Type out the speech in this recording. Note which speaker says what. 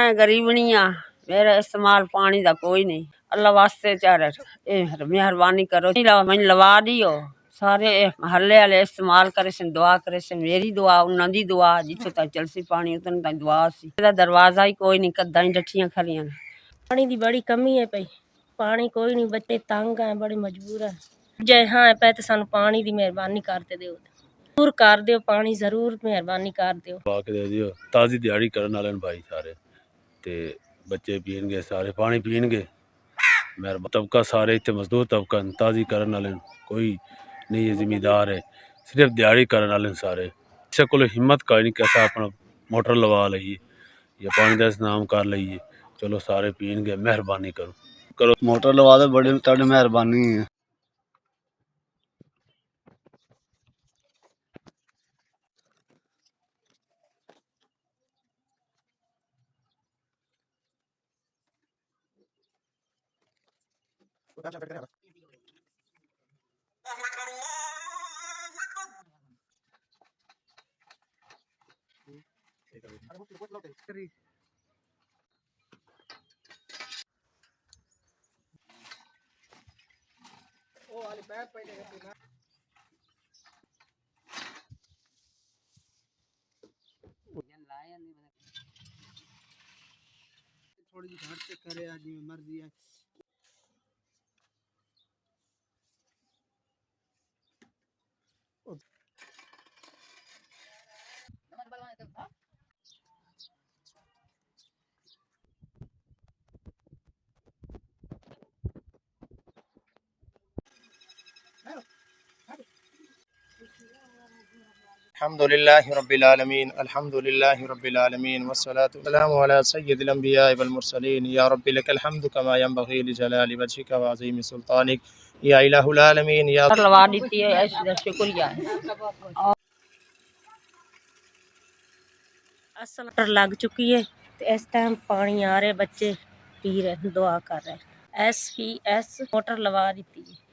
Speaker 1: मैं गरीबनी हाँ, मेरा इस्तेमाल पानी का कोई नहीं। अल्लाह वास्ते चार मेहरबानी करो, मैं लवा दियो सारे हल्ले वाले इस्तेमाल करे से दुआ करे से, मेरी दुआ उन्हों की दुआ जितों तक चलसी पानी उतने तक दुआ सी। दरवाजा ही कोई नहीं, कदा ही डठियां खड़ियां।
Speaker 2: पानी की बड़ी कमी है पई, पानी कोई नहीं, बच्चे तंग है, बड़े मजबूर है। जय हाँ पे तो सानू पानी की मेहरबानी करते दियो, जरूर कर दियो, पानी जरूर मेहरबानी कर दियो।
Speaker 3: दे दियो ताज़ी दिहाड़ी करने वाले भाई सारे, ते बच्चे पीनगे सारे पानी पीनगे। मेरा तबका सारे इतने मजदूर तबका ताज़ी करने वाले, कोई नहीं है जिम्मेदार है, सिर्फ दिहाड़ी करने वाले सारे। किसी को हिम्मत का नहीं कैसा अपना मोटर लवा लीए या पानी का इंतजाम कर लीए, चलो सारे पीनगे। मेहरबानी करो करो
Speaker 4: मोटर लवा दे, बड़ी तुहाडी मेहरबानी है। थोड़ी जी घट से करे आज मर्जी है। अल्हम्दुलिल्लाहि रब्बिल आलमीन, अल्हम्दुलिल्लाहि रब्बिल आलमीन, वस्सलातु वस्सलामु अला सय्यिदिल अंबिया वल मुरसलीन। या रब्बी लकल हम्दु कमा यंबगी लिजलालि वजहिका व अज़ीमि सुल्तानिक, या इलाहुल आलमीन। या
Speaker 1: लवा दी है, ऐसी शुक्रिया है।
Speaker 2: असल लग चुकी है, तो इस टाइम पानी आ रहे, बच्चे पी रहे, दुआ कर रहे। SPS मोटर लगा दी है।